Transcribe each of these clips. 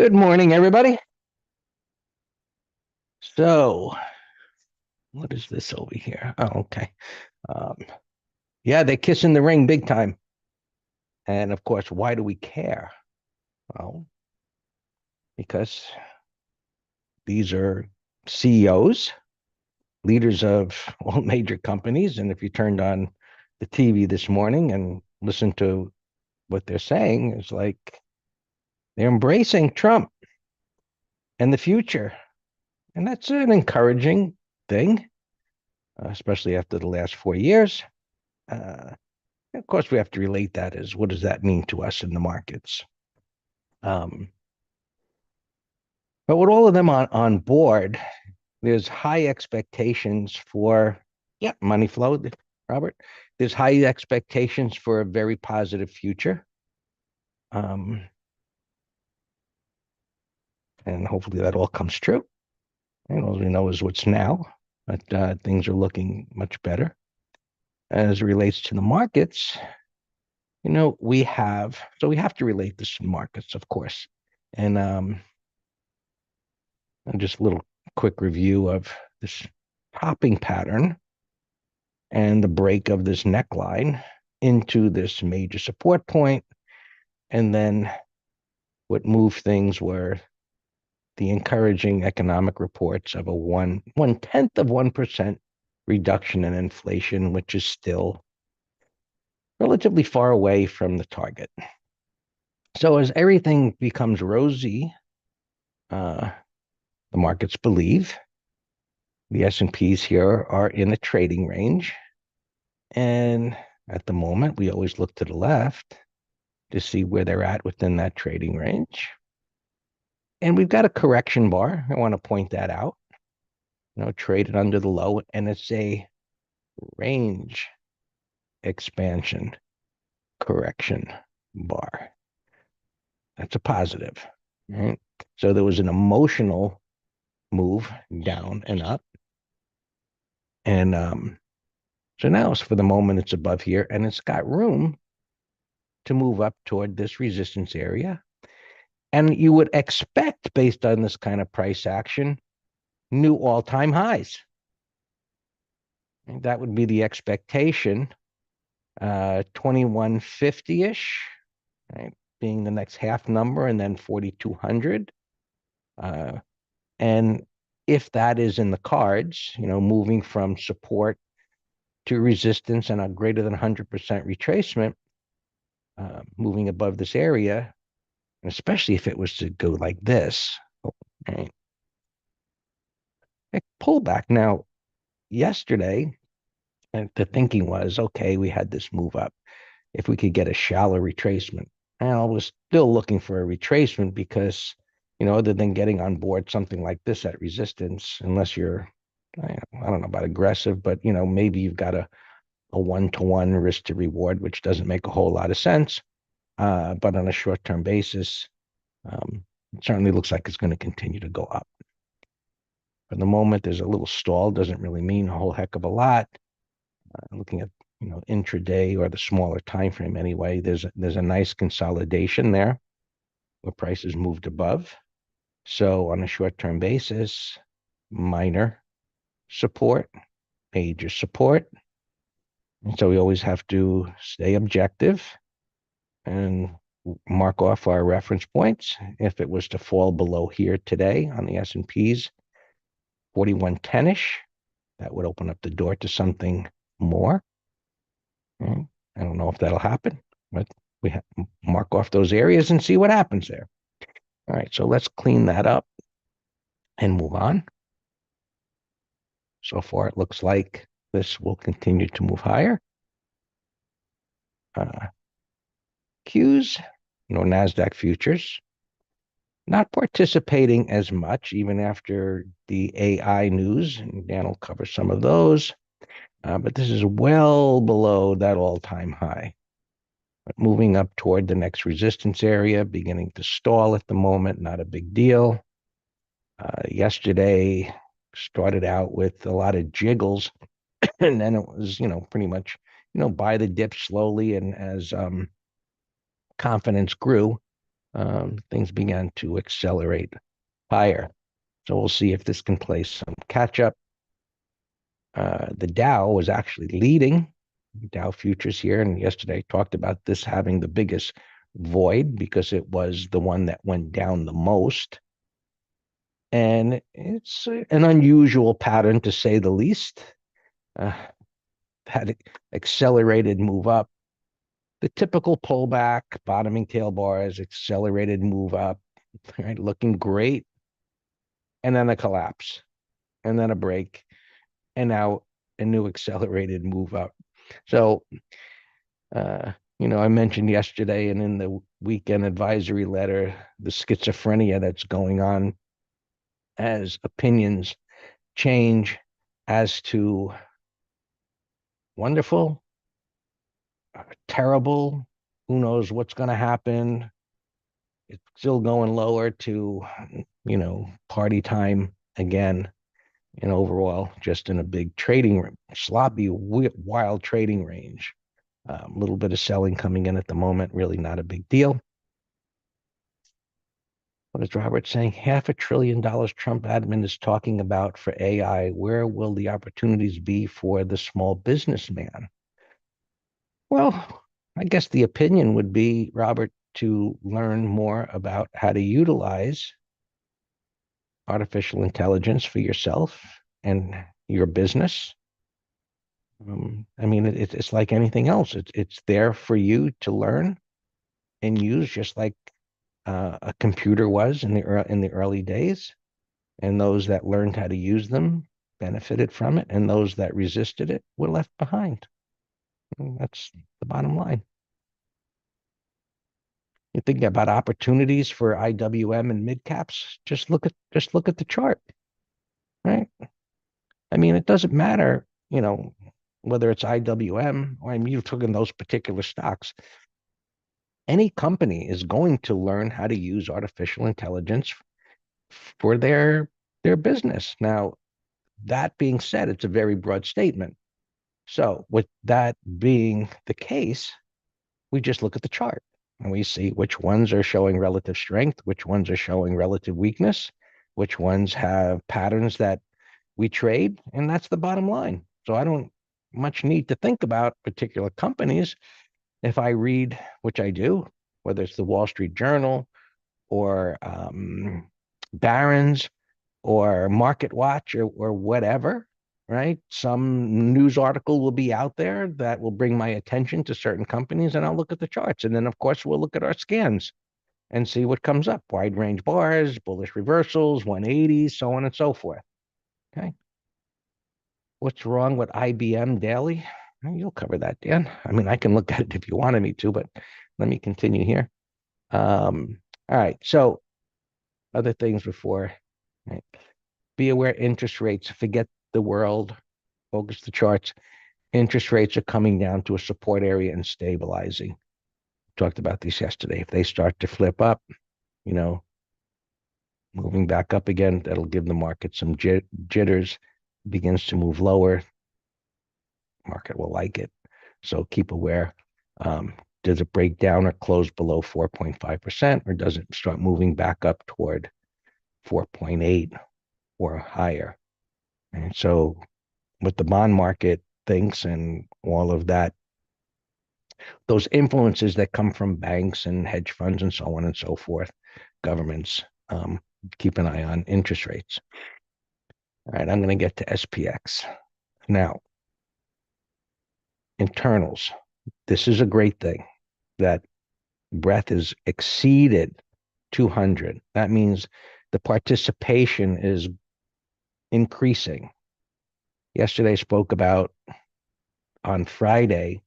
Good morning, everybody. So, what is this over here? Oh, okay. Um, yeah, they're kissing the ring big time. And of course, why do we care? Well, because these are CEOs, leaders of all major companies. And if you turned on the TV this morning and listened to what they're saying, it's like they're embracing Trump and the future. And that's an encouraging thing, especially after the last 4 years. Uh, Of course, we have to relate that as what does that mean to us in the markets? Um, but with all of them on board, there's high expectations for, yeah, money flow, Robert. There's high expectations for a very positive future. Um, and hopefully that all comes true. And all we know is what's now, but things are looking much better. As it relates to the markets, we have to relate this to the markets, of course. And just a little quick review of this popping pattern and the break of this neckline into this major support point. And then what moved things were the encouraging economic reports of a one tenth of 1% reduction in inflation, which is still relatively far away from the target. So as everything becomes rosy, uh, the markets believe the S&Ps here are in a trading range. And at the moment, we always look to the left to see where they're at within that trading range. And we've got a correction bar. I want to point that out. Traded under the low, and it's a range expansion correction bar. That's a positive, right? So there was an emotional move down and up. And so now, for the moment, it's above here, and it's got room to move up toward this resistance area. And you would expect, based on this kind of price action, new all-time highs. And that would be the expectation, 2150-ish, right, being the next half number, and then 4200. And if that is in the cards, moving from support to resistance and a greater than 100% retracement, moving above this area, especially if it was to go like this, right? A pullback. Now, yesterday, and the thinking was, okay, we had this move up. If we could get a shallow retracement, and I was still looking for a retracement because, other than getting on board something like this at resistance, unless you're, I don't know about aggressive, but maybe you've got a one-to-one risk to reward, which doesn't make a whole lot of sense. But on a short-term basis, it certainly looks like it's going to continue to go up. For the moment, there's a little stall. Doesn't really mean a whole heck of a lot. Looking at intraday or the smaller time frame anyway, there's a nice consolidation there where prices moved above. So on a short-term basis, minor support, major support. And so we always have to stay objective and mark off our reference points. If it was to fall below here today on the S&Ps, 4110-ish, that would open up the door to something more. I don't know if that'll happen, but we mark off those areas and see what happens there. All right, so let's clean that up and move on. So far, it looks like this will continue to move higher. Qs, NASDAQ futures, not participating as much even after the AI news, and Dan will cover some of those. But this is well below that all-time high. But moving up toward the next resistance area, beginning to stall at the moment, not a big deal. Yesterday started out with a lot of jiggles, and then it was, pretty much, buy the dip slowly, and as confidence grew, things began to accelerate higher. So we'll see if this can play some catch up. The Dow was actually leading. Dow futures here, and yesterday talked about this having the biggest void because it was the one that went down the most. And it's an unusual pattern to say the least. Had accelerated move up, the typical pullback, bottoming tail bars, accelerated move up, right? Looking great. And then a collapse, and then a break, and now a new accelerated move up. So, I mentioned yesterday and in the weekend advisory letter, the schizophrenia that's going on as opinions change as to wonderful, terrible, who knows what's going to happen. It's still going lower to, party time again. And overall, just in a big trading, sloppy, wild trading range. A little bit of selling coming in at the moment, really not a big deal. What is Robert saying? $500 billion Trump admin is talking about for AI. Where will the opportunities be for the small businessman? Well, I guess the opinion would be, Robert, to learn more about how to utilize artificial intelligence for yourself and your business. I mean, it's like anything else. It's there for you to learn and use, just like a computer was in the early days. And those that learned how to use them benefited from it, and those that resisted it were left behind. And that's the bottom line. You think about opportunities for IWM and mid caps. Just look at the chart, right? I mean, it doesn't matter, whether it's IWM or you're talking those particular stocks. Any company is going to learn how to use artificial intelligence for their business. Now, that being said, it's a very broad statement. So, with that being the case, we just look at the chart and we see which ones are showing relative strength, which ones are showing relative weakness, which ones have patterns that we trade, and that's the bottom line. So I don't much need to think about particular companies. If I read, which I do, whether it's the Wall Street Journal or Barron's or Market Watch or whatever, right? Some news article will be out there that will bring my attention to certain companies, and I'll look at the charts. And then, of course, we'll look at our scans and see what comes up. Wide range bars, bullish reversals, 180s, so on and so forth. Okay. What's wrong with IBM daily? You'll cover that, Dan. I mean, I can look at it if you wanted me to, but let me continue here. All right. So other things before, right? Be aware interest rates, forget the world, focus the charts. Interest rates are coming down to a support area and stabilizing. Talked about this yesterday. If they start to flip up, moving back up again, that'll give the market some jitters, begins to move lower. Market will like it. So keep aware. Does it break down or close below 4.5%, or does it start moving back up toward 4.8 or higher? And so what the bond market thinks and all of that, those influences that come from banks and hedge funds and so on and so forth, governments, keep an eye on interest rates. All right, I'm going to get to SPX. Now, internals. This is a great thing that breadth is exceeded 200. That means the participation is increasing. Yesterday I spoke about, on Friday,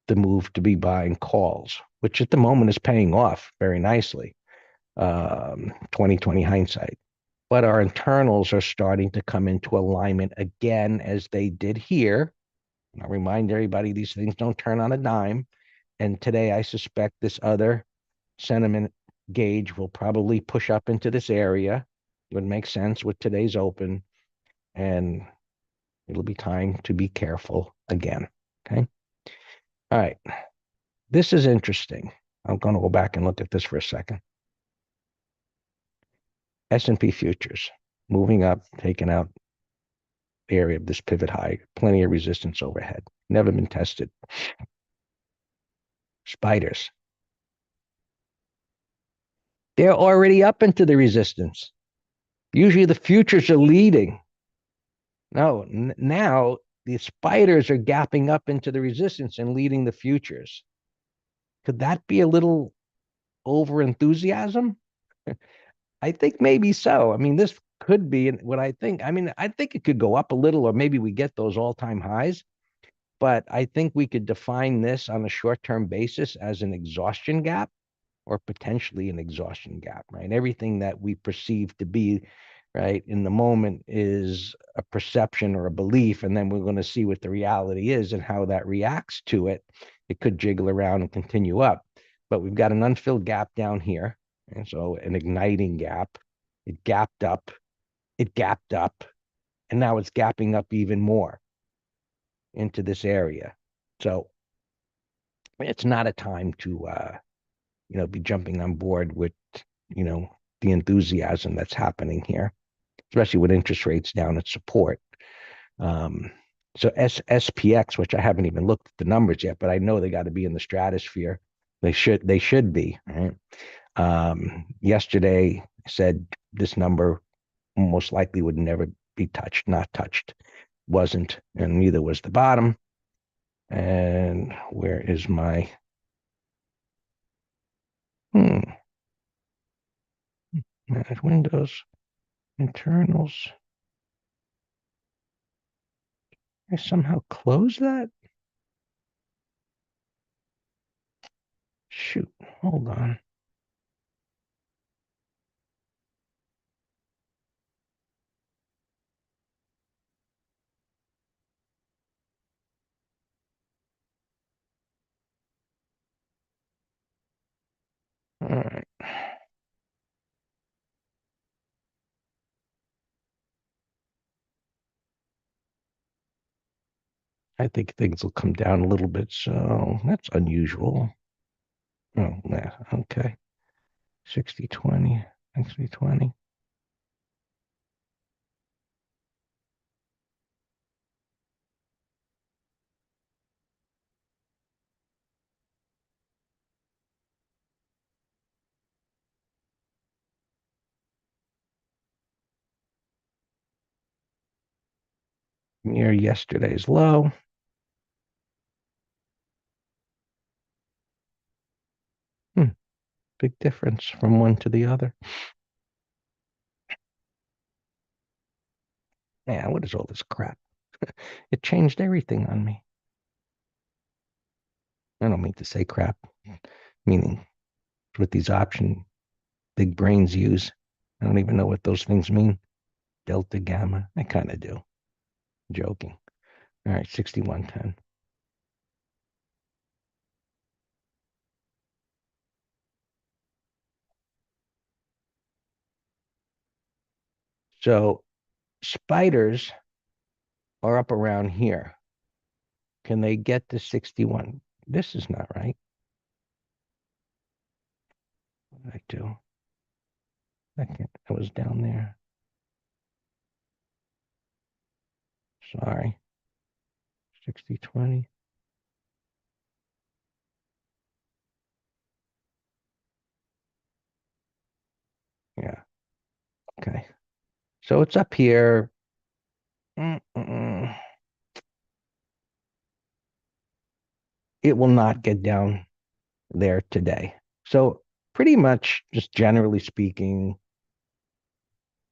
the move to be buying calls, which at the moment is paying off very nicely. 2020 hindsight. But our internals are starting to come into alignment again, as they did here. And I'll remind everybody, these things don't turn on a dime. And today I suspect this other sentiment gauge will probably push up into this area. Would make sense with today's open, and it'll be time to be careful again. Okay. All right. This is interesting. I'm going to go back and look at this for a second. S&P futures moving up, taking out the area of this pivot high, plenty of resistance overhead, never been tested. Spiders, they're already up into the resistance. Usually the futures are leading. No, now the spiders are gapping up into the resistance and leading the futures. Could that be a little over enthusiasm? I think maybe so. I mean, this could be what I think. I mean, I think it could go up a little, or maybe we get those all-time highs. But I think we could define this on a short-term basis as an exhaustion gap or potentially an exhaustion gap, right? Everything that we perceive to be right in the moment is a perception or a belief, and then we're going to see what the reality is and how that reacts to it. It could jiggle around and continue up, but we've got an unfilled gap down here, and so an igniting gap. It gapped up, and now it's gapping up even more into this area. So it's not a time to be jumping on board with you know the enthusiasm that's happening here, especially with interest rates down at support. Um, so SPX, which I haven't even looked at the numbers yet, but I know they got to be in the stratosphere. They should be, right? Yesterday said this number most likely would never be touched, not touched. Wasn't, and neither was the bottom. And where is my manage windows, internals? I somehow close that? Shoot, hold on. All right. I think things will come down a little bit, so that's unusual. Oh, yeah, okay. 60-20, 60-20. Near yesterday's low. Hmm, big difference from one to the other. Yeah, what is all this crap? It changed everything on me. I don't mean to say crap, meaning what these option big brains use. I don't even know what those things mean. Delta, gamma. I kind of do. Joking. All right, 6110. So spiders are up around here. Can they get to 61? This is not right. What did I do? I was down there. Sorry. 60-20. Yeah. Okay. So it's up here. Mm-mm. It will not get down there today. So pretty much, just generally speaking,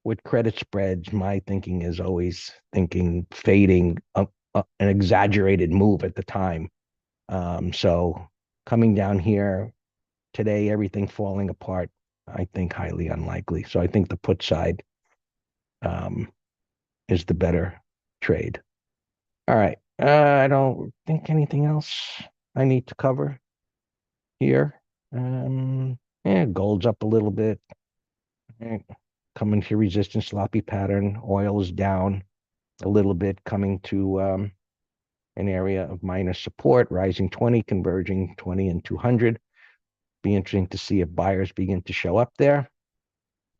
with credit spreads, my thinking is always thinking fading an exaggerated move at the time. So coming down here today, everything falling apart, I think highly unlikely. So I think the put side um, is the better trade. All right. I don't think anything else I need to cover here. Yeah, gold's up a little bit. Eh, coming to resistance, sloppy pattern. Oil is down a little bit, coming to an area of minor support, rising 20, converging 20 and 200. Be interesting to see if buyers begin to show up there.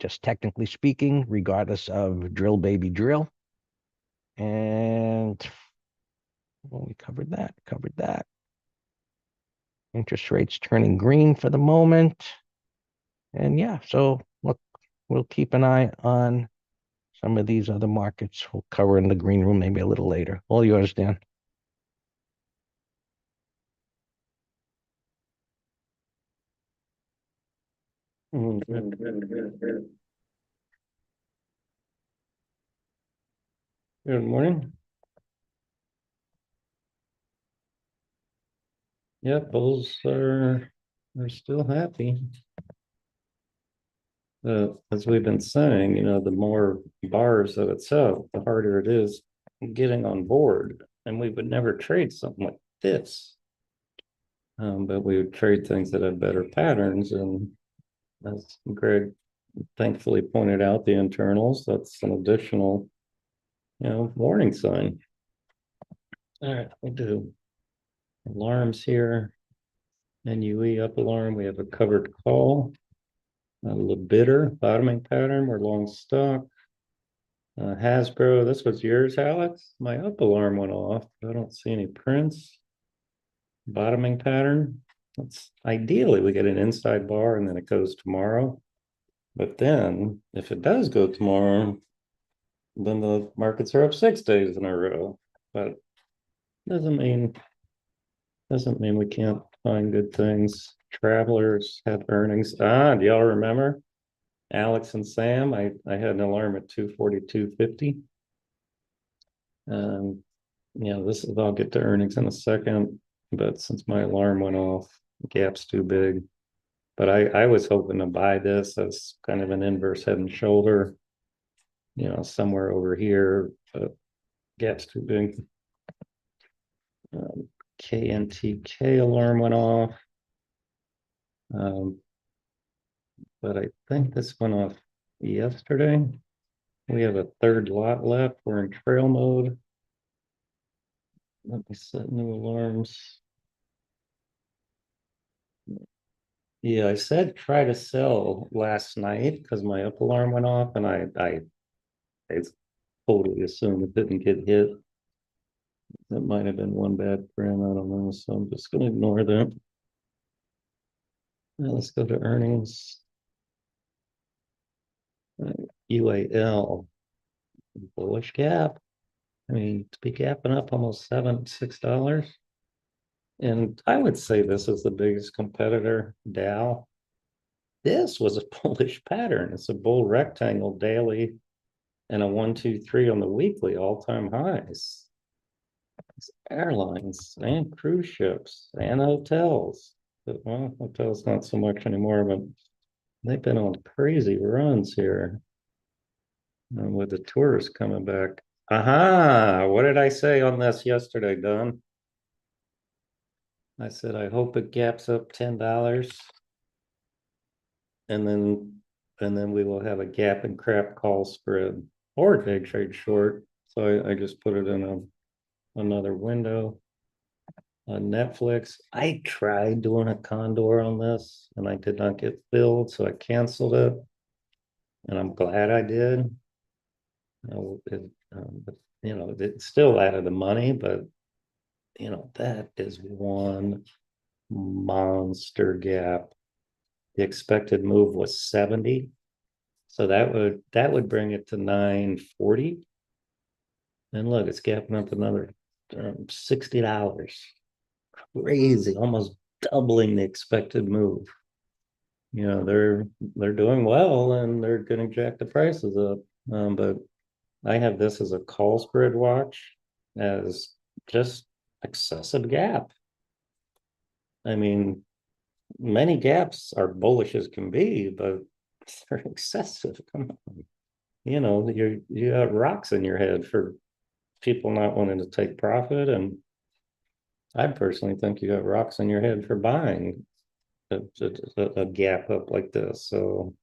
Just technically speaking, regardless of drill baby drill. And well, we covered that. Interest rates turning green for the moment. And yeah, so look, we'll keep an eye on some of these other markets. We'll cover in the green room maybe a little later. All yours, Dan. Good morning. Yeah, bulls are still happy. As we've been saying, the more bars that it's out, the harder it is getting on board. And we would never trade something like this. But we would trade things that had better patterns. And as Greg thankfully pointed out, the internals, that's an additional, warning sign. All right, we'll do alarms here. NUE up alarm, we have a covered call. A bidder, bottoming pattern, we're long stock. Hasbro, this was yours, Alex. My up alarm went off. I don't see any prints. Bottoming pattern. That's ideally we get an inside bar and then it goes tomorrow. But then if it does go tomorrow, then the markets are up 6 days in a row. But doesn't mean we can't find good things. Travelers have earnings. Do y'all remember? Alex and Sam, I had an alarm at 242.50. This is, I'll get to earnings in a second, but since my alarm went off, the gap's too big. But I was hoping to buy this as kind of an inverse head and shoulder, somewhere over here, but gap's too big. KNTK alarm went off. But I think this went off yesterday. We have a third lot left. We're in trail mode. Let me set new alarms. Yeah, I said try to sell last night because my up alarm went off and I totally assumed it didn't get hit. That might have been one bad print. I don't know. So I'm just gonna ignore that. Now let's go to earnings. UAL, bullish gap. I mean, to be gapping up almost $6. And I would say this is the biggest competitor, Dow. This was a bullish pattern. It's a bull rectangle daily and a 1, 2, 3 on the weekly all-time highs. It's airlines and cruise ships and hotels. Well, hotels not so much anymore, but they've been on crazy runs here. And with the tourists coming back. Aha! What did I say on this yesterday, Don? I said I hope it gaps up $10, and then we will have a gap and crap call spread or day trade short. So I just put it in another window. On Netflix, I tried doing a condor on this and I did not get filled, so I canceled it. And I'm glad I did. It's still out of the money, but that is one monster gap. The expected move was 70. So that would bring it to 940. And look, it's gapping up another $60. Crazy, almost doubling the expected move. They're doing well and they're gonna jack the prices up. But I have this as a call spread watch as just excessive gap. I mean, many gaps are bullish as can be, but they're excessive. Come on. You have rocks in your head for people not wanting to take profit. And I personally think you got rocks in your head for buying a gap up like this. So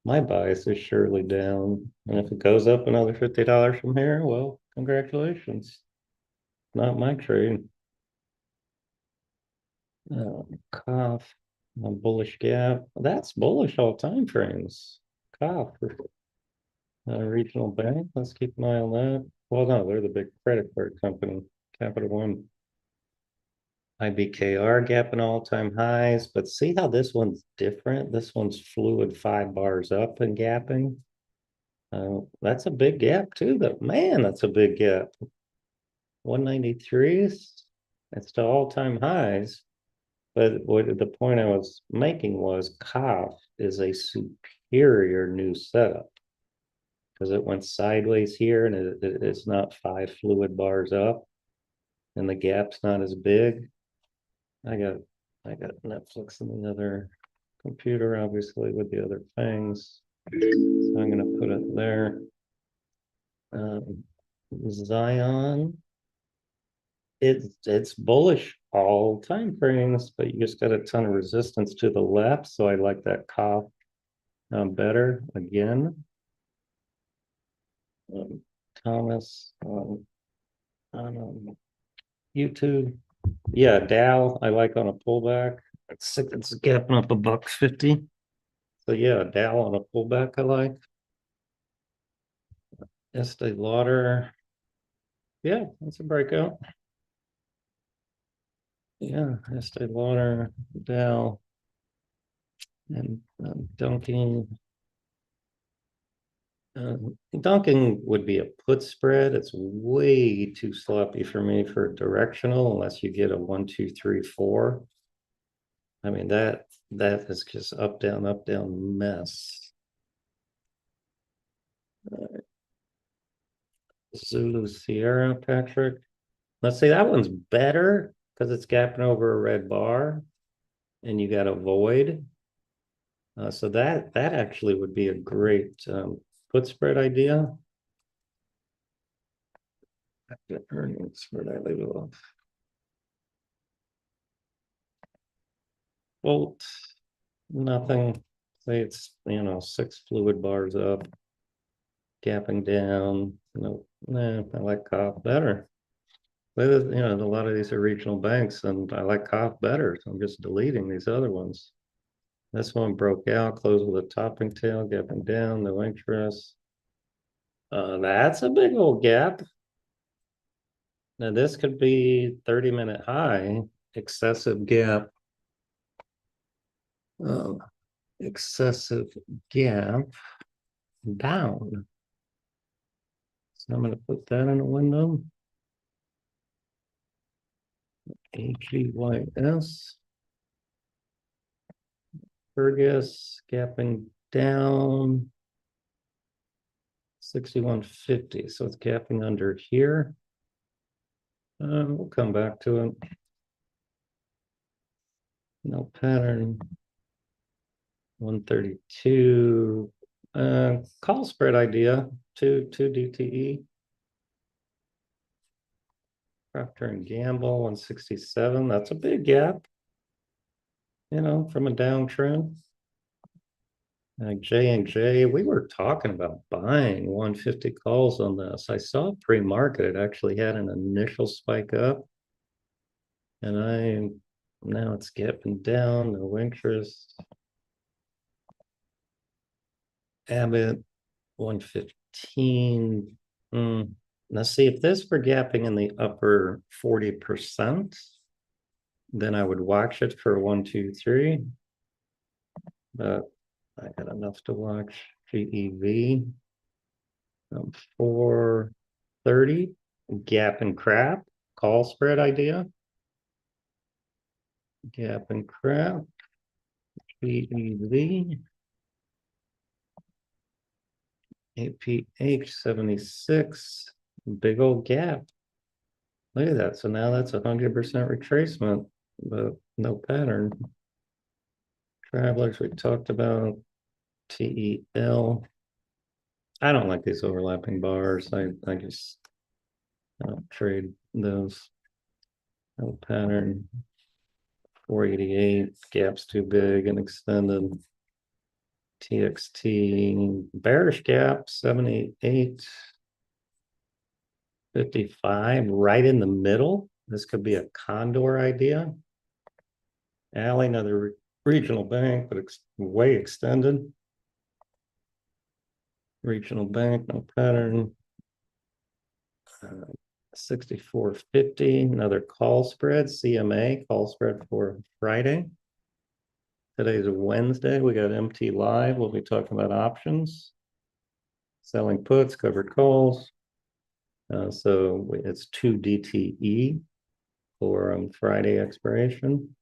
my bias is surely down. And if it goes up another $50 from here, well, congratulations. Not my trade. Cough. A bullish gap. That's bullish all time frames. Cough. Regional bank. Let's keep an eye on that. Well, no, they're the big credit card company. Capital One. IBKR gapping all-time highs, but see how this one's different? This one's fluid 5 bars up and gapping. That's a big gap too, though. Man, that's a big gap. 193s. It's to all-time highs. But what the point I was making was COF is a superior new setup because it went sideways here and it's not 5 fluid bars up and the gap's not as big. I got Netflix in the other computer, obviously, with the other things. So I'm gonna put it there. Zion, it's bullish all time frames, but you just got a ton of resistance to the left. So I like that COF better again. Thomas on YouTube. Yeah, Dow I like on a pullback. It's gapping up $1.50. So yeah, Dow on a pullback I like. Estee Lauder. Yeah, that's a breakout. Yeah, Estee Lauder, Dow, and Dunking. Dunking would be a put spread. It's way too sloppy for me for directional unless you get a 1, 2, 3, 4. I mean that is just up down mess. Zulu Sierra, Patrick. Let's see, that one's better because it's gapping over a red bar and you got a void. So that actually would be a great put spread idea. Earnings, where did I leave it off? Well, nothing. Say it's 6 fluid bars up, gapping down. No, nah, I like COF better. But a lot of these are regional banks, and I like COF better. So I'm just deleting these other ones. This one broke out, closed with a topping tail, gapping down, no interest. That's a big old gap. Now this could be 30-minute high, excessive gap. Excessive gap down. So I'm going to put that in a window. HEYS. Fergus gapping down 6150. So it's gapping under here. We'll come back to it. No pattern. 132. Call spread idea. 2 DTE. Procter and Gamble 167. That's a big gap. From a downtrend. J&J, we were talking about buying 150 calls on this. I saw pre-market, it actually had an initial spike up. And now it's gapping down, no interest. Abbott, 115. Now see, if this were gapping in the upper 40%, then I would watch it for 1, 2, 3. But I got enough to watch. GEV, 430, gap and crap, call spread idea. Gap and crap, GEV, APH 76, big old gap. Look at that. So now that's 100% retracement, but no pattern. Travelers we talked about. TEL. I don't like these overlapping bars. I just don't trade those. No pattern. 488, gaps too big and extended. TXT, bearish gap, 78, 55, right in the middle. This could be a condor idea. Alley, another regional bank, but way extended. Regional bank, no pattern. 64.50, another call spread, CMA call spread for Friday. Today's a Wednesday. We got MT Live. We'll be talking about options, selling puts, covered calls. So it's 2 DTE for Friday expiration.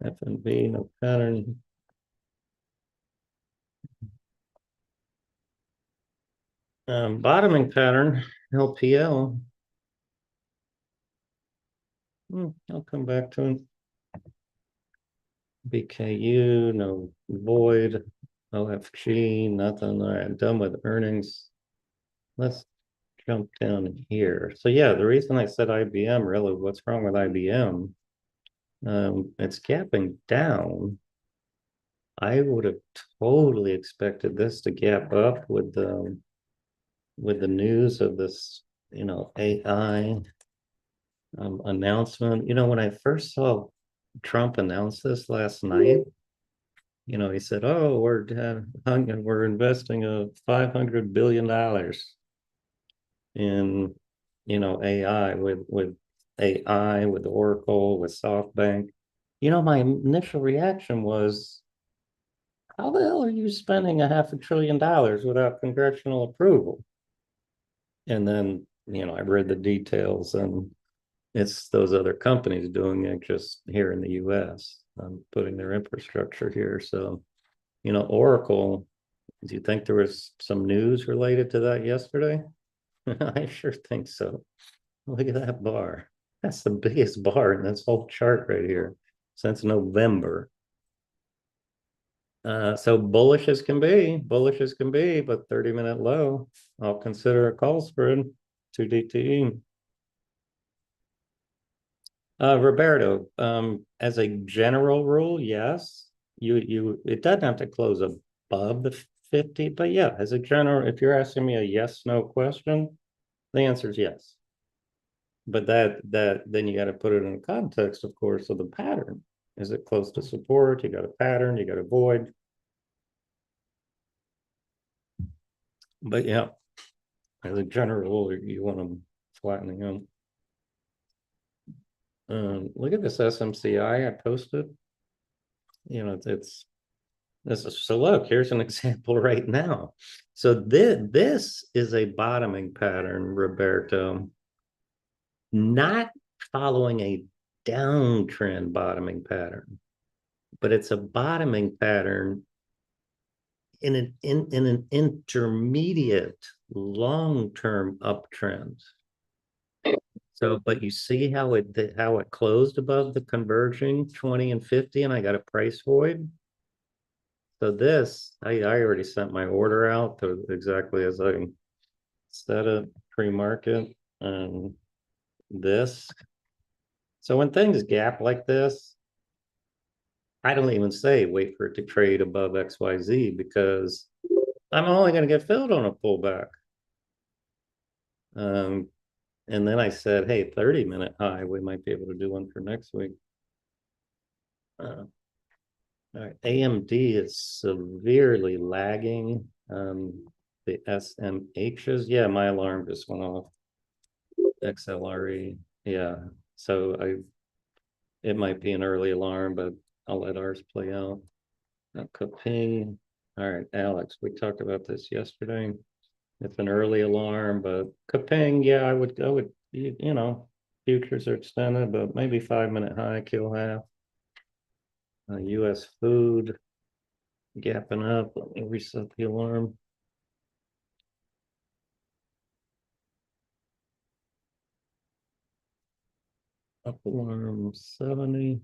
FNB, no pattern. Bottoming pattern, LPL. I'll come back to it. BKU, no void. OFG, nothing. All right, done with earnings. Let's jump down here. So yeah, the reason I said IBM, really, what's wrong with IBM? It's gapping down. I would have totally expected this to gap up with the news of this, AI announcement. When I first saw Trump announce this last night, he said, "Oh, we're investing a $500 billion in AI with AI, with Oracle, with SoftBank." My initial reaction was, how the hell are you spending a $500 billion without congressional approval? And then, I read the details, and it's those other companies doing it just here in the US, putting their infrastructure here. So, Oracle, do you think there was some news related to that yesterday? I sure think so. Look at that bar. That's the biggest bar in this whole chart right here since November. So bullish as can be, but 30-minute low. I'll consider a call spread, 2 DTE. Roberto, as a general rule, yes, it doesn't have to close above the 50, but yeah, as a general, if you're asking me a yes/no question, the answer is yes. But then you got to put it in context, of course, of the pattern. Is it close to support? You got a pattern, you got a void. But yeah, as a general rule, you want them flattening out. Look at this SMCI I posted. It's this is so look, here's an example right now. So this is a bottoming pattern, Roberto, not following a downtrend bottoming pattern, but it's a bottoming pattern in an intermediate long-term uptrend. So, but you see how it closed above the converging 20 and 50, and I got a price void. So this, I already sent my order out to exactly as I set it pre-market, and this. So when things gap like this, I don't even say wait for it to trade above XYZ, because I'm only going to get filled on a pullback. And then I said, hey, 30-minute high, we might be able to do one for next week. All right, AMD is severely lagging. The SMHs, yeah, my alarm just went off. XLRE, yeah. So it might be an early alarm, but I'll let ours play out. Kaping. All right, Alex, we talked about this yesterday. It's an early alarm, but Kaping, yeah, I would, futures are extended, but maybe 5-minute high, kill half. US food gapping up. Let me reset the alarm. Up alarm 70.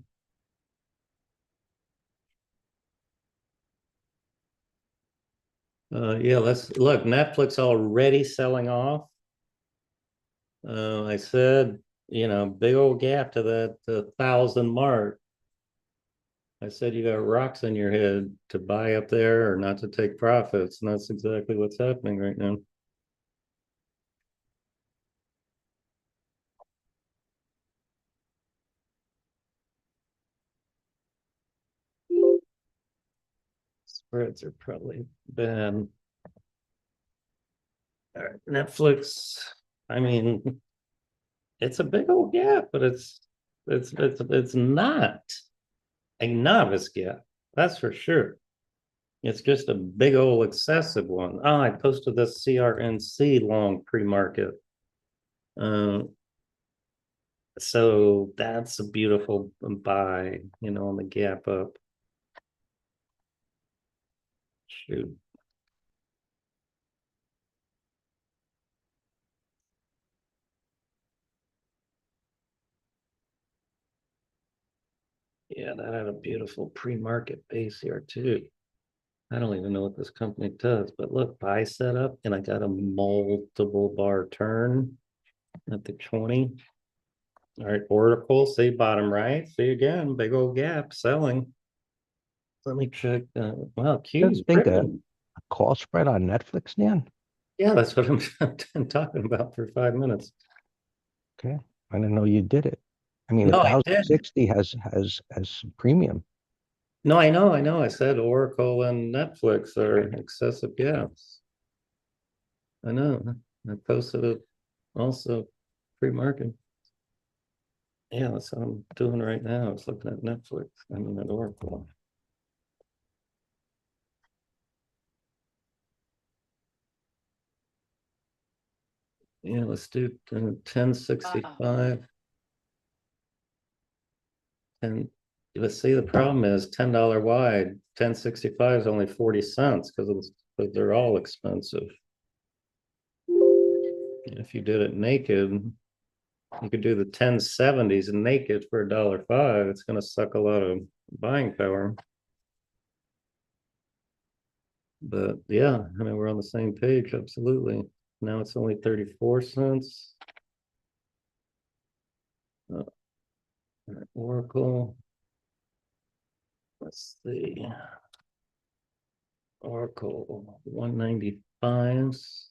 Yeah, let's look. Netflix already selling off. I said, big old gap to that 1,000 mark. I said you got rocks in your head to buy up there or not to take profits, and that's exactly what's happening right now. spreads are probably bad. All right, Netflix, I mean, it's a big old gap, but it's not a novice gap. That's for sure. It's just a big old excessive one. Oh, I posted this CRNC long pre-market. Uh, so that's a beautiful buy, on the gap up. Shoot. Yeah, that had a beautiful pre-market base here too. I don't even know what this company does, but look, buy setup, and I got a multiple bar turn at the 20. All right, Oracle, see bottom right. See again, big old gap selling. Let me check. Wow, You ever Q's think a ripping. call spread on Netflix, Dan? Yeah, that's what I'm talking about for 5 minutes. Okay. I didn't know you did it. I mean, a No, I thousand did. sixty has some premium. No, I know. I said Oracle and Netflix are excessive gaps. I know. I posted it also pre-market. Yeah, that's what I'm doing right now. I was looking at Netflix. I mean, at Oracle. Yeah, let's do 1065. And let's see, the problem is $10 wide. 1065 is only 40 cents because they're all expensive. If you did it naked, you could do the 1070s naked for $1.05. It's going to suck a lot of buying power. But yeah, I mean, we're on the same page. Absolutely. Now it's only 34 cents. Uh, Oracle. Let's see. Oracle 195s.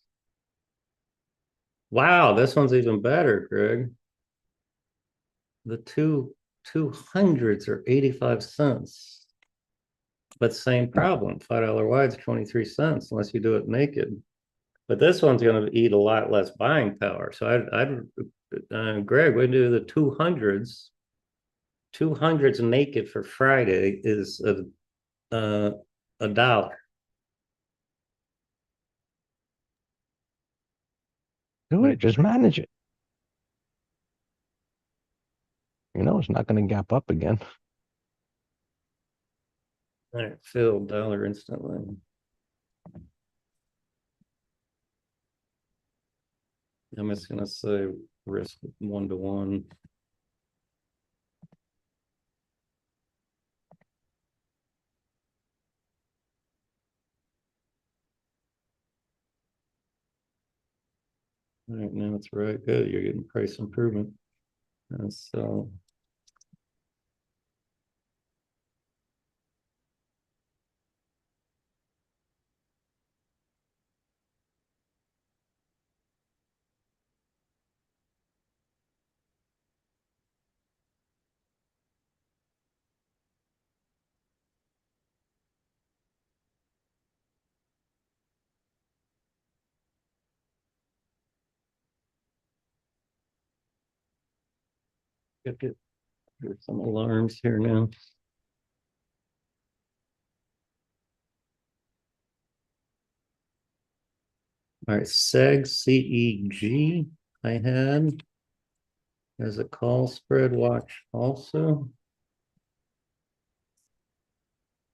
Wow, this one's even better, Greg. The two hundreds are 85 cents. But same problem. $5 wide's 23 cents unless you do it naked. But this one's going to eat a lot less buying power. So Greg, we do the 200s. 200s naked for Friday is a dollar. Do it. Just manage it. It's not going to gap up again. All right, fill dollar instantly. I'm just gonna say risk 1 to 1. All right, now it's right. Good. You're getting price improvement. And so there's some alarms here now. All right, CEG I had as a call spread watch also.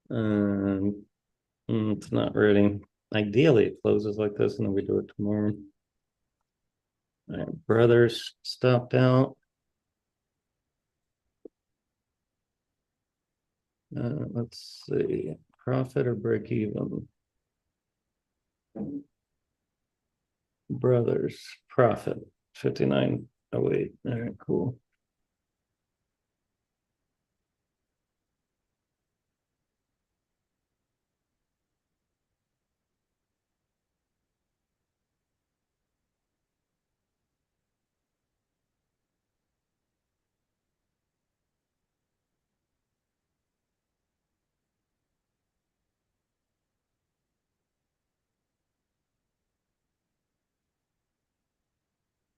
Um, it's not ready. Ideally, it closes like this, and then we do it tomorrow. All right, Brothers stopped out. Let's see, profit or break even. Brothers profit 59.08. All right, cool.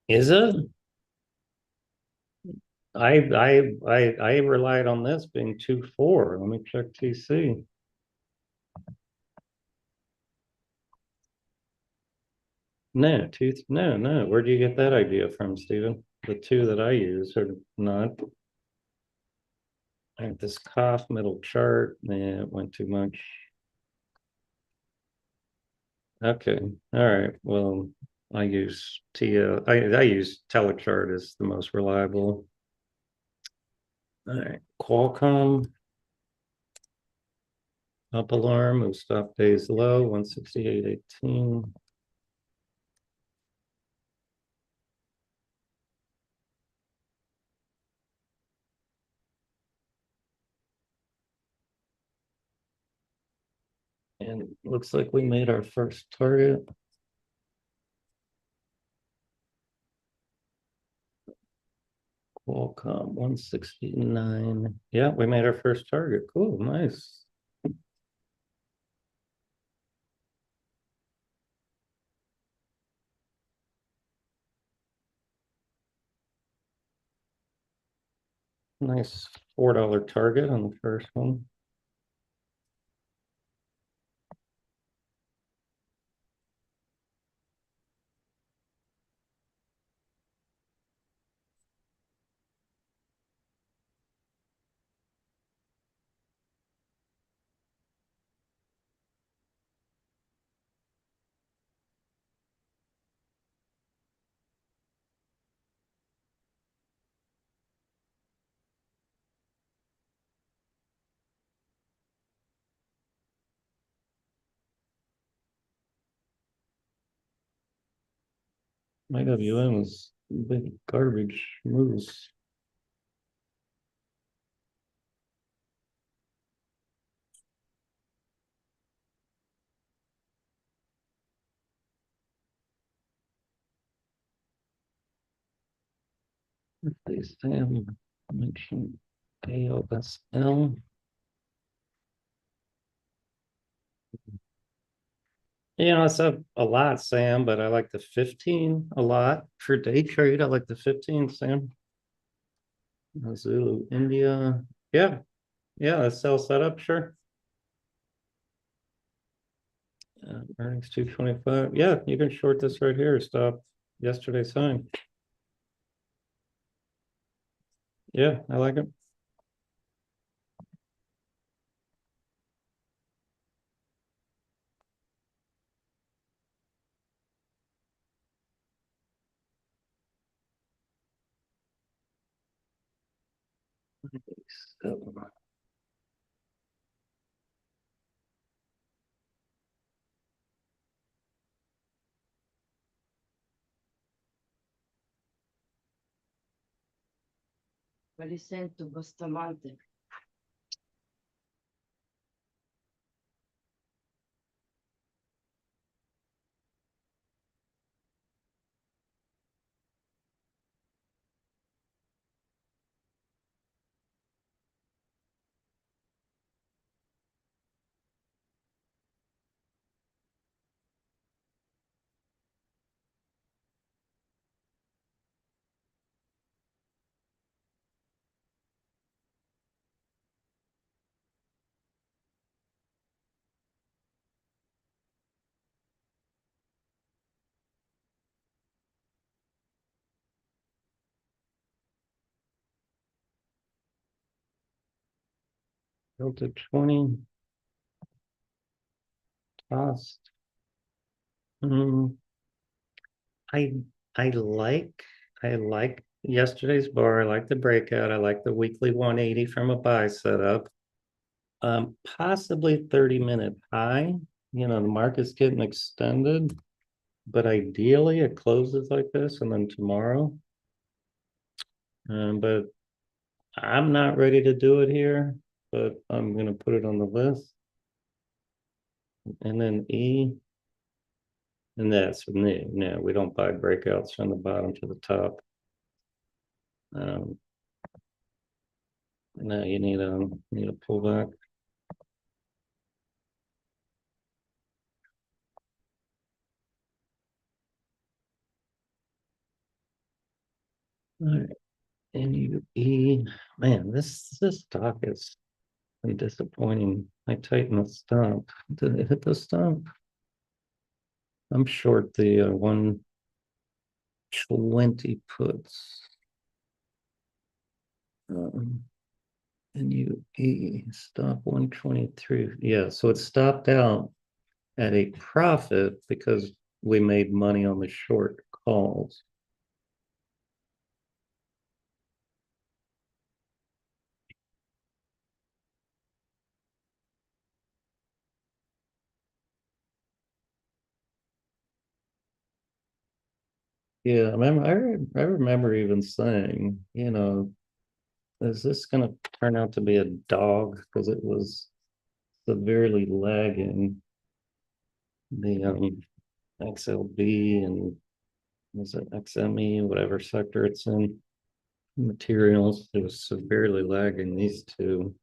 Is it? I relied on this being 2-4. Let me check TC. No. Where do you get that idea from, Stephen? The two that I use are not. I have this cough middle chart. Yeah, it went too much. Okay. All right. Well, I use I use telechart as the most reliable. All right. Qualcomm up alarm will stop days low 168.18. And looks like we made our first target. Qualcomm 169. Yeah, we made our first target. Cool, nice. Nice $4 target on the first one. My WM is big garbage moves. Please, Sam, mention AOSL. It's a lot, Sam, but I like the 15 a lot for day trade. I like the 15, Sam. Zulu, India. Yeah, yeah, that's sell setup, sure. Earnings 225. Yeah, you can short this right here. Stop yesterday's sign. Yeah, I like it. So, Me li sento bastonate. built to 20. Tossed. Mm, I I like I like yesterday's bar. I like the breakout. I like the weekly 180 from a buy setup. Possibly 30-minute high. The market's getting extended, but ideally it closes like this and then tomorrow. But I'm not ready to do it here, but I'm gonna put it on the list. And then E, and that's no, we don't buy breakouts from the bottom to the top. No, you need a pullback. All right. NUE, man, this stock is been disappointing. I tightened the stop. Did it hit the stop? I'm short the 120 puts. Um, NUE stop 123. Yeah, so it stopped out at a profit because we made money on the short calls. Yeah, I remember even saying, is this going to turn out to be a dog? Because it was severely lagging the XLB and was it XME, whatever sector it's in, materials. It was severely lagging these two.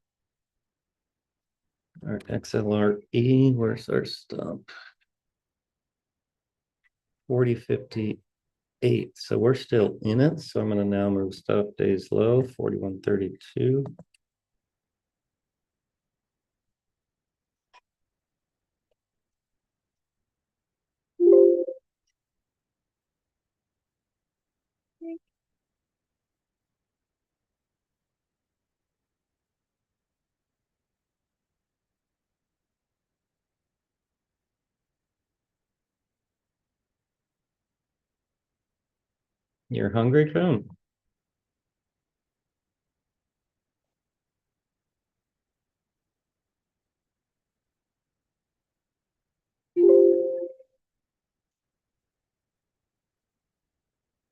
Our XLRE, where's our stop? 40.58. So we're still in it. So I'm going to now move stop days low, 41.32. You're hungry, Joan?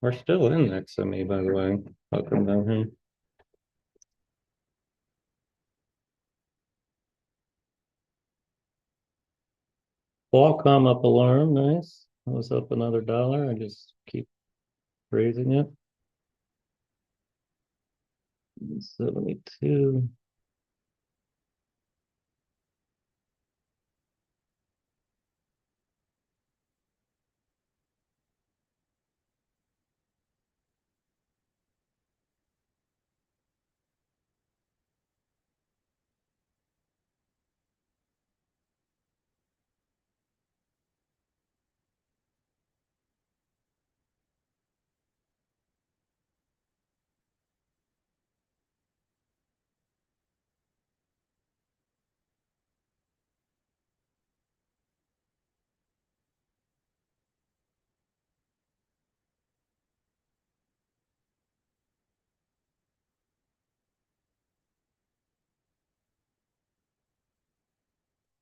We're still in XME, by the way. Welcome down here. Qualcomm up alarm, nice. I was up another dollar. I just keep raising it. 72.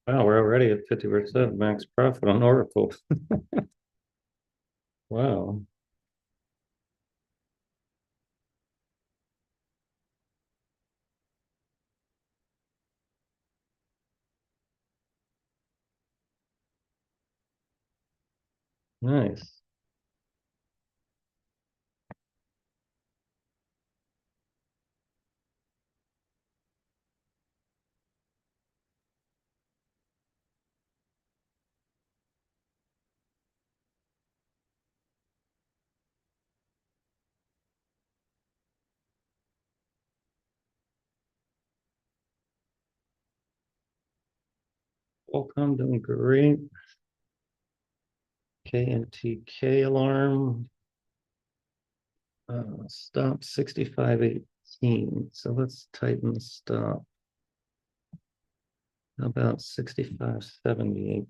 Wow, we're already at 50% max profit on Oracle. Wow. Nice. Qualcomm doing great. KNTK alarm. Stop 65.18. So let's tighten the stop. How about 65.78?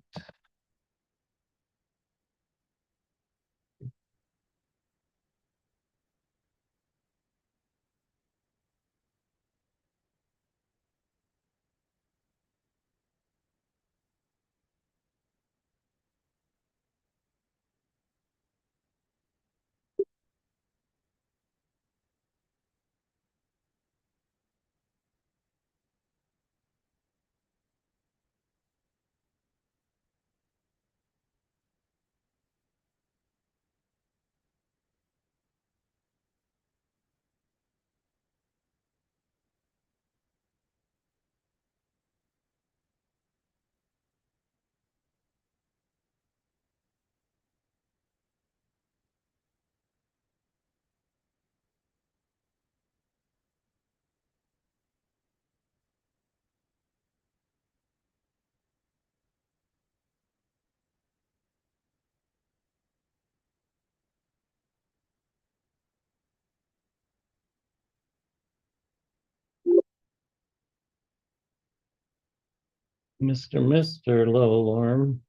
Mr. Low alarm.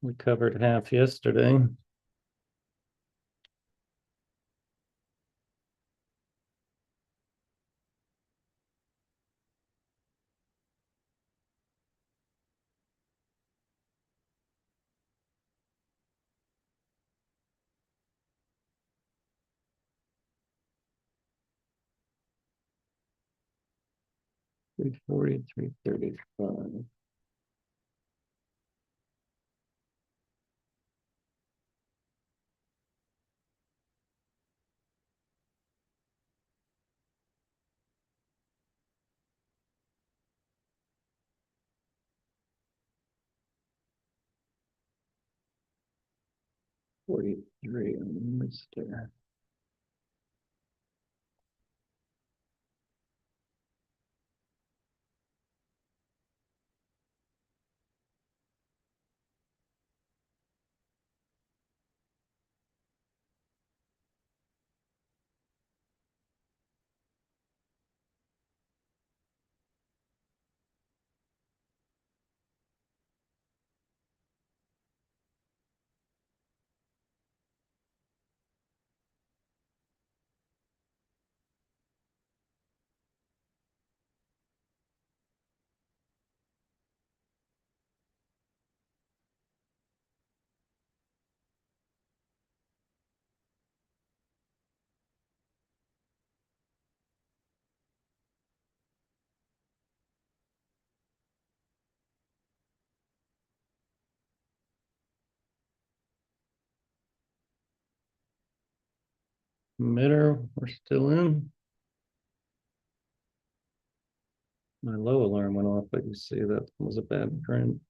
We covered half yesterday. Three 335. $43 on Mr. Mitter, we're still in. My low alarm went off, but you see that was a bad print.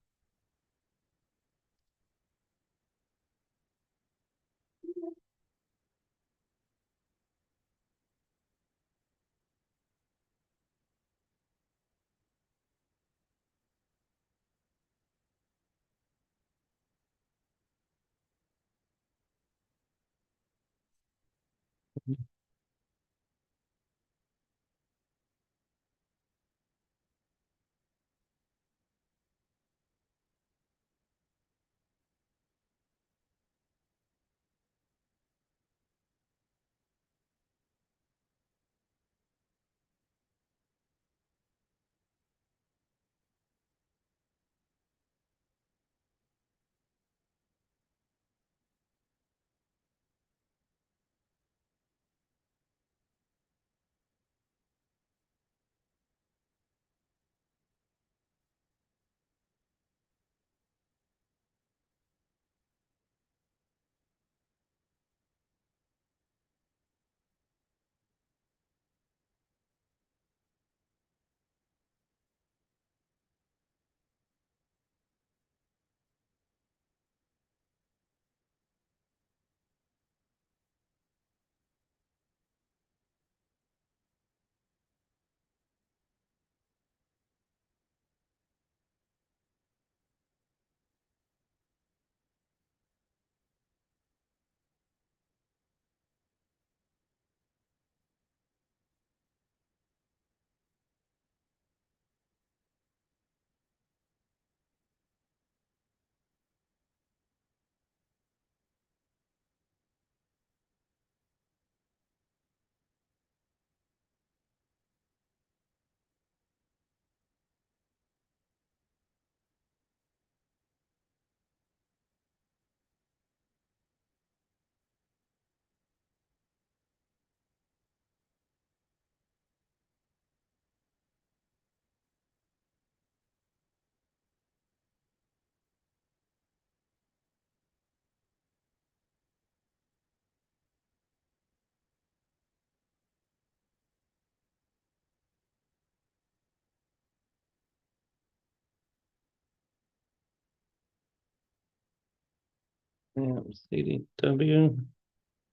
Yeah, CDW.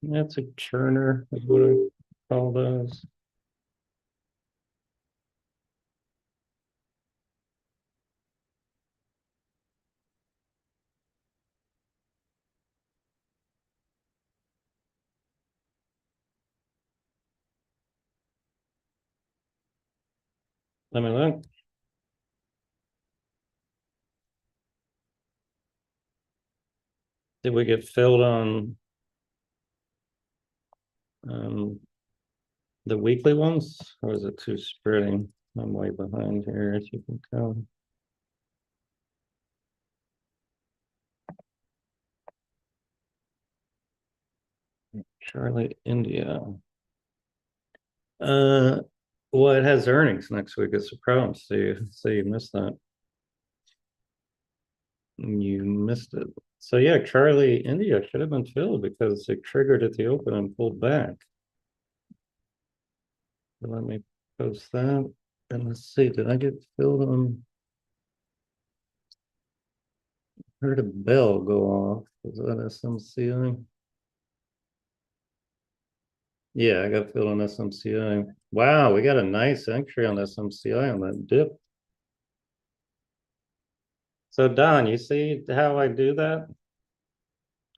That's a churner, is what I call those. Let me look. Did we get filled on um the weekly ones, or is it too spreading? I'm way behind here, as you can tell. Charlie, India. Well, it has earnings next week. It's a problem, Steve. So you missed that. You missed it. So yeah, Charlie, India should have been filled because it triggered at the open and pulled back. So let me post that. And let's see, did I get filled on? Heard a bell go off. Was that SMCI? Yeah, I got filled on SMCI. Wow, we got a nice entry on SMCI on that dip. So Don, you see how I do that?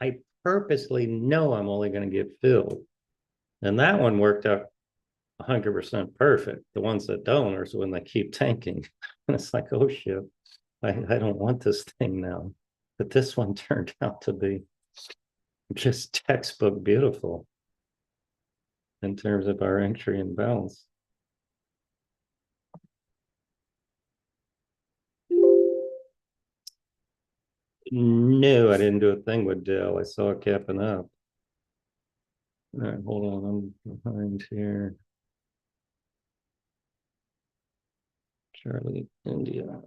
I purposely know I'm only going to get filled. And that one worked out 100% perfect. The ones that don't are when they keep tanking. And it's like, oh shit, I don't want this thing now. But this one turned out to be just textbook beautiful in terms of our entry and balance. No, I didn't do a thing with Dell. I saw it capping up. All right, hold on. I'm behind here. Charlie, India.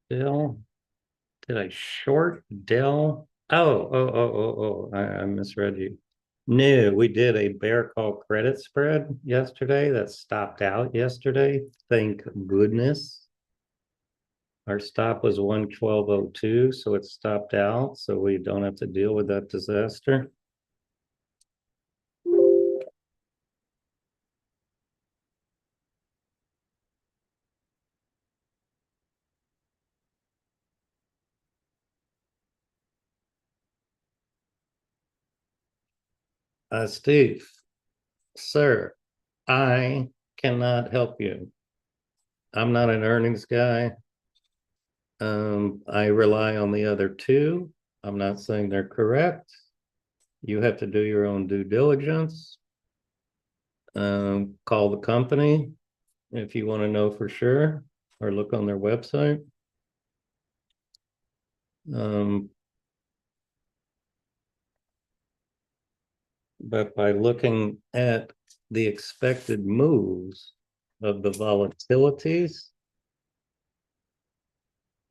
Dell. Did I short Dell? I misread you. No, we did a bear call credit spread yesterday that stopped out yesterday. Thank goodness. Our stop was 112.02, so it stopped out, so we don't have to deal with that disaster. Steve, sir, I cannot help you. I'm not an earnings guy. I rely on the other two. I'm not saying they're correct. You have to do your own due diligence. Call the company if you want to know for sure, or look on their website. But by looking at the expected moves of the volatilities,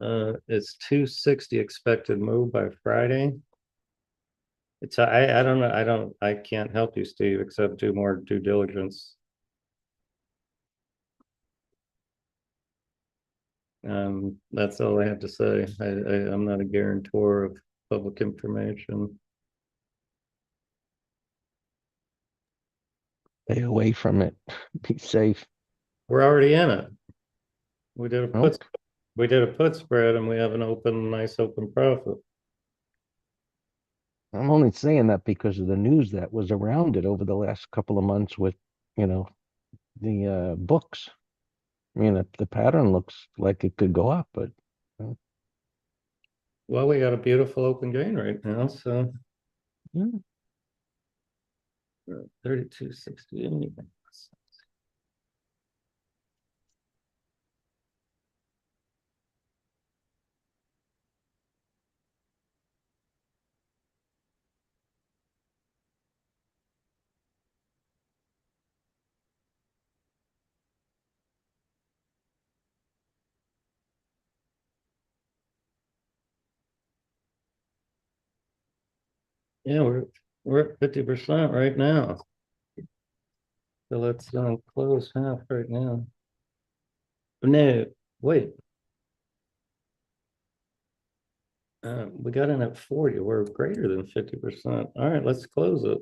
it's 260 expected move by Friday. It's I don't know, I can't help you, Steve, except do more due diligence. That's all I have to say. I'm not a guarantor of public information. Stay away from it. Be safe. We're already in it. We did a put Okay. we did a put spread and we have an open, nice open profit. I'm only saying that because of the news that was around it over the last couple of months with, the books. I mean, the pattern looks like it could go up, but Well, we got a beautiful open gain right now, so yeah. 32.60. Yeah, we're at 50% right now. So let's close half right now. No, wait. We got in at 40. We're greater than 50%. All right, let's close it.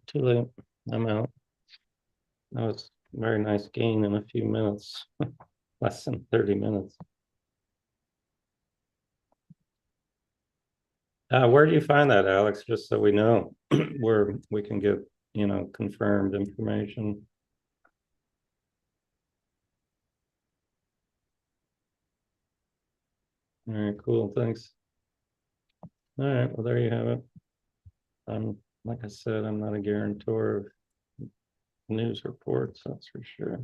Too late. I'm out. That was a very nice gain in a few minutes, less than 30 minutes. Where do you find that, Alex? Just so we know where we can get, confirmed information. All right, cool. Thanks. All right, well, there you have it. Like I said, I'm not a guarantor of news reports, that's for sure.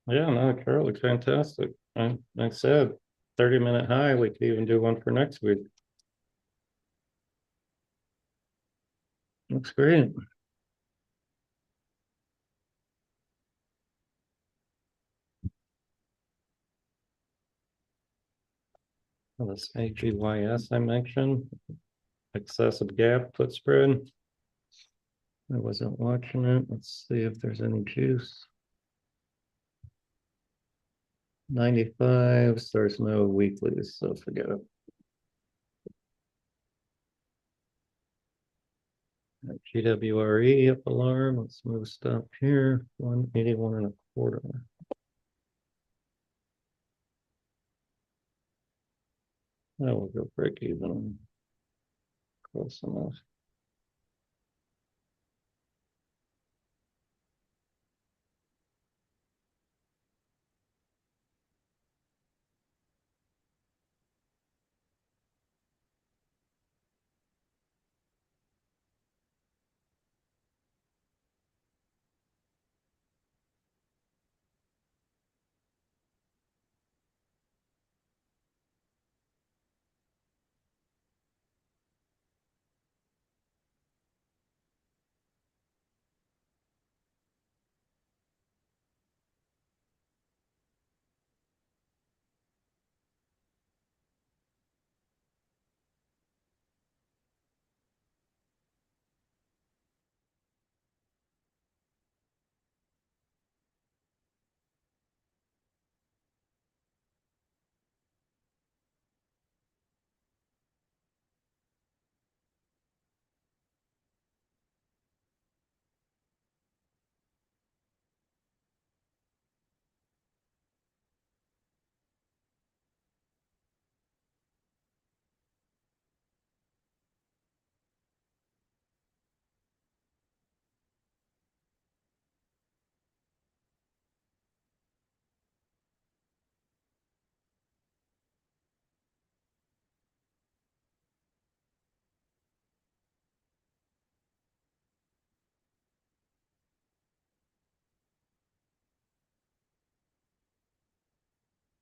Yeah, no, Carol looks fantastic. Like I said, 30-minute high, we could even do one for next week. Looks great. Well, this AGYS I mentioned, excessive gap put spread. I wasn't watching it. Let's see if there's any juice. 95s, there's no weeklies, so forget it. GWRE up alarm. Let's move stop here. 181 and a quarter. That will go break even. Close enough.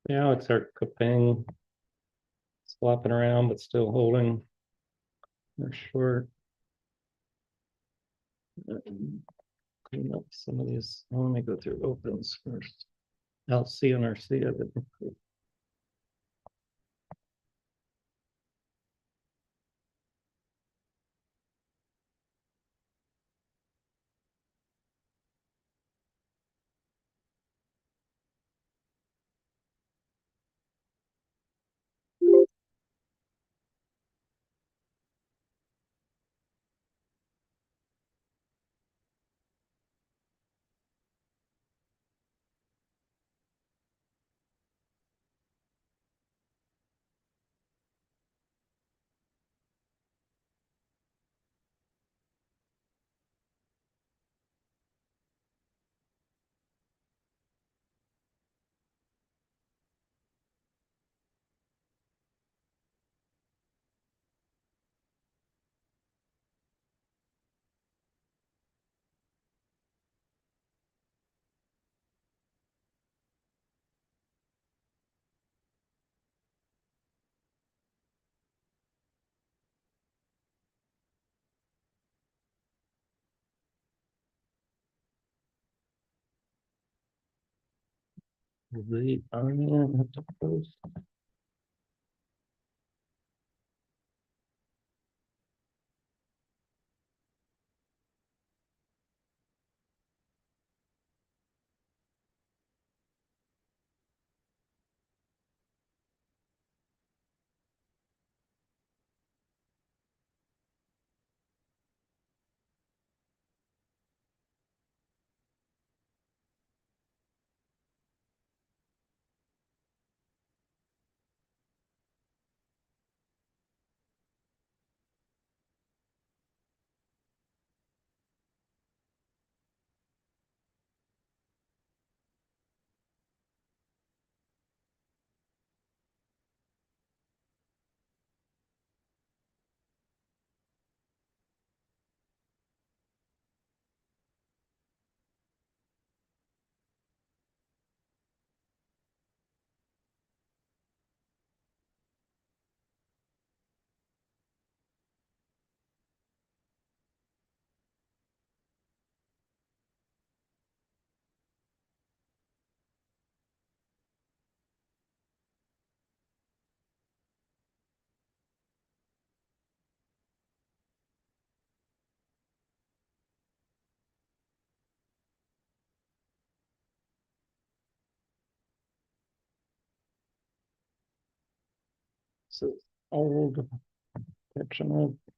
Yeah, it's our cupping. Flopping around, but still holding. They're short. Clean up some of these. Let me go through opens first. LC and RC. I didn't. The onion have to post. So old catching up.